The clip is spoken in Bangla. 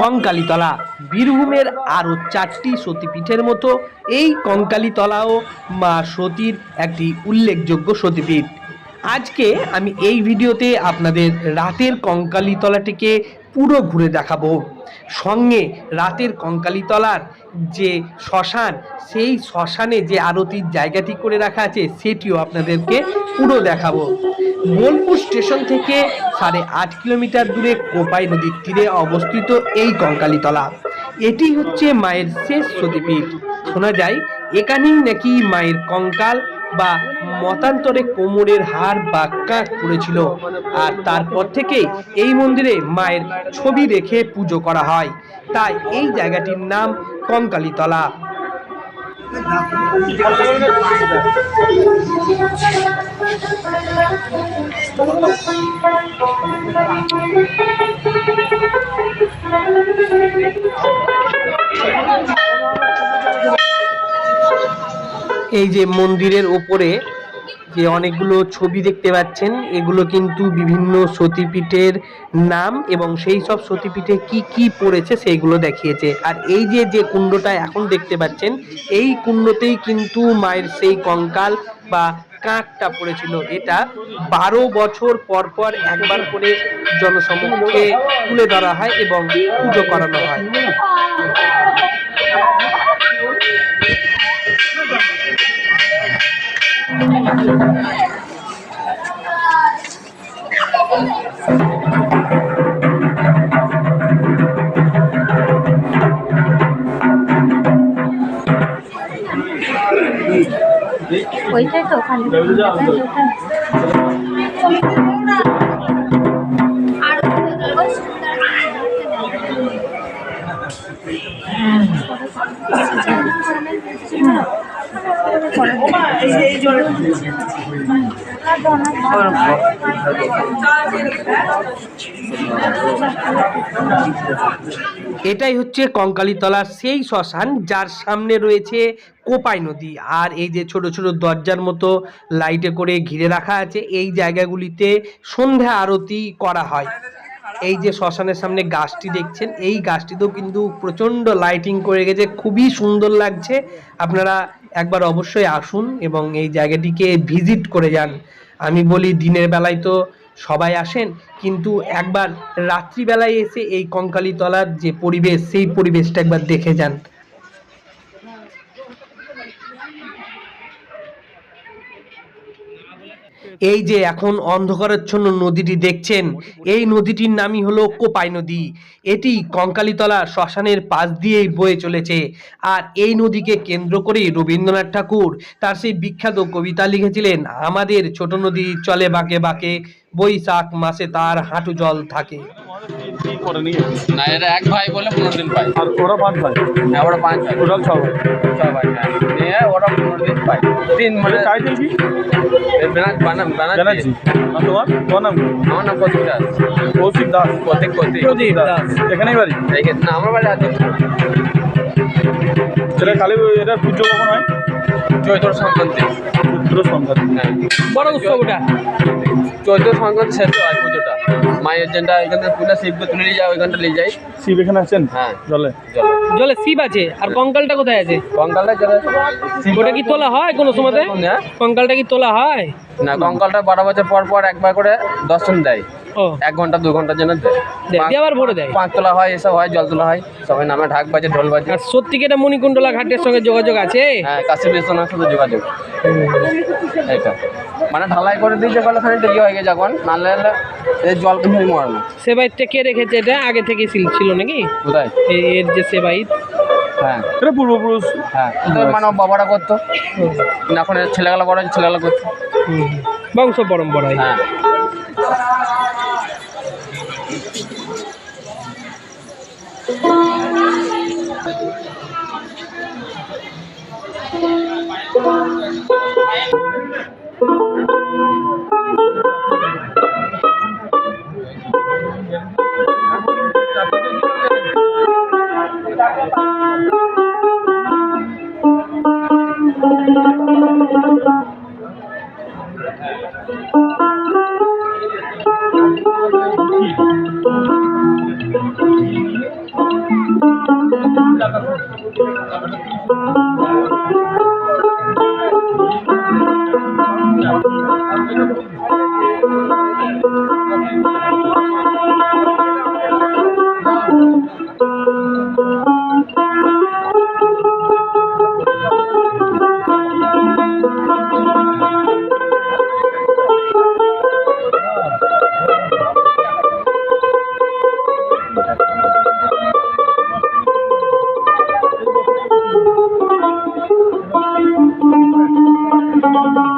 কঙ্কালীতলা বীরভূমের আরও 4টি সতীপীঠের মতো এই কঙ্কালীতলাও মা সতীর একটি উল্লেখযোগ্য সতীপীঠ। আজকে আমি এই ভিডিওতে আপনাদের রাতের কঙ্কালীতলাটিকে পুরো ঘুরে দেখাবো, সঙ্গে রাতের কঙ্কালীতলার যে শ্মশান, সেই শ্মশানে যে আরতির জায়গাটি করে রাখা আছে সেটিও আপনাদেরকে পুরো দেখাবো। বোলপুর স্টেশন থেকে 8.5 কিলোমিটার দূরে কোপাই নদীর তীরে অবস্থিত এই কঙ্কালীতলা, এটি হচ্ছে মায়ের শেষ সতীপীঠ। শোনা যায় এখানেই নাকি মায়ের কঙ্কাল বা মতান্তরে কোমরের হাড় বা কাঁচ পড়েছিল, আর তারপর থেকে এই মন্দিরে মায়ের ছবি রেখে পুজো করা হয়, তাই এই জায়গাটির নাম কঙ্কালীতলা। এই যে মন্দিরের ওপরে যে অনেকগুলো ছবি দেখতে পাচ্ছেন, এগুলো কিন্তু বিভিন্ন সতীপীঠের নাম এবং সেই সব সতীপীঠে কি কি পড়েছে সেইগুলো দেখিয়েছে। আর এই যে যে কুণ্ডটা এখন দেখতে পাচ্ছেন, এই কুণ্ডতেই কিন্তু মায়ের সেই কঙ্কাল বা কাঁধটা পড়েছিল। এটা 12 বছর পর পর একবার করে জনসমক্ষে তুলে ধরা হয় এবং পুজো করানো হয়। ওইটাই তো ওখানে এটাই হচ্ছে কঙ্কালীতলার সেই শ্মশান, যার সামনে রয়েছে কোপাই নদী। আর এই যে ছোট ছোট দরজার মতো লাইটে করে ঘিরে রাখা আছে, এই জায়গাগুলিতে সন্ধ্যা আরতি করা হয়। এই যে শ্মশানের সামনে গাছটি দেখছেন, এই গাছটিতেও কিন্তু প্রচণ্ড লাইটিং করে গেছে, খুবই সুন্দর লাগছে। আপনারা একবার অবশ্যই আসুন এবং এই জায়গাটিকে ভিজিট করে যান। আমি বলি দিনের বেলায় তো সবাই আসেন, কিন্তু একবার রাত্রিবেলায় এসে এই কঙ্কালীতলার যে পরিবেশ, সেই পরিবেশটা একবার দেখে যান। এই যে এখন অন্ধকারাচ্ছন্ন নদীটি দেখছেন, এই নদীটির নামই হলো কোপাই নদী। এটি কঙ্কালীতলা শ্মশানের পাশ দিয়েই বয়ে চলেছে। আর এই নদীকে কেন্দ্র করেই রবীন্দ্রনাথ ঠাকুর তার সেই বিখ্যাত কবিতা লিখেছিলেন, আমাদের ছোট নদী চলে বাঁকে বাঁকে, বৈশাখ মাসে তার হাঁটু জল থাকে। না, এরা এক ভাই বলে 15 দিন পায়। আর ওরা 5 ভাই? হ্যাঁ, ওরা 5 ভাই, টোটাল 6 ভাই। 6 ভাই। হ্যাঁ, নিয়ে ওরা 15 দিন পায়। 3 মানে টাইটেল কি? ব্যানার্জি। আর তোমার নাম কি? আমার নাম কৌশিক দাস। কৌশিক দাস? প্রদীপ দাস। এখানেই বাড়ি? না, আমার বাড়ি আছে সেটা কালী, এটা পুজো কখন হয়? চৈত্র সংক্রান্তি। হ্যাঁ, বড় উৎসব ওটা। চৈত্র সংক্রান্তি শেষ হয় পুজোটা। মায়ের যেটা এখান থেকে পুজো শিবকে তুলে নিয়ে যাও, ওইখানটা নিয়ে যাই। শিব এখানে আছেন? হ্যাঁ, জলে জলে শিব আছে। আর কঙ্কালটা কোথায় আছে? কঙ্কালটা চলে। ওটা কি তোলা হয় কোনো সময়তে? কঙ্কালটা কি তোলা হয়? না, কঙ্কালটা 12 বছর পর পর একবার করে দর্শন দেয়। ও, 1 ঘন্টা 2 ঘন্টার জন্য দেয়। দিয়ে আবার ভরে দেয়। 5 তোলা হয়, এসব হয়, জল তোলা হয়, সবাই নামে ঢাক বাজে, ঢোল বাজে। আর সত্যি কি এটা মণিকুণ্ডলা ঘাটের সঙ্গে যোগাযোগ আছে? হ্যাঁ, কাশী বিশ্বনাথের সাথে যোগাযোগ। এটা মানে ঢালাই করে দিয়েছে বলে খানিকটা ইয়ে হয়ে গেছে, যখন নালে এই জল কিন্তু মরে না। সেবাইতটা কে রেখেছে? এটা আগে থেকে ছিল নাকি? কোথায়? এর যে সেবাইত। হ্যাঁ, এটা পূর্বপুরুষ। হ্যাঁ, মানে বাবারা করতো, এখন ছেলেগুলো বড় ছেলেগুলো করতো, বংশ পরম্পরায়। হ্যাঁ। Thank you.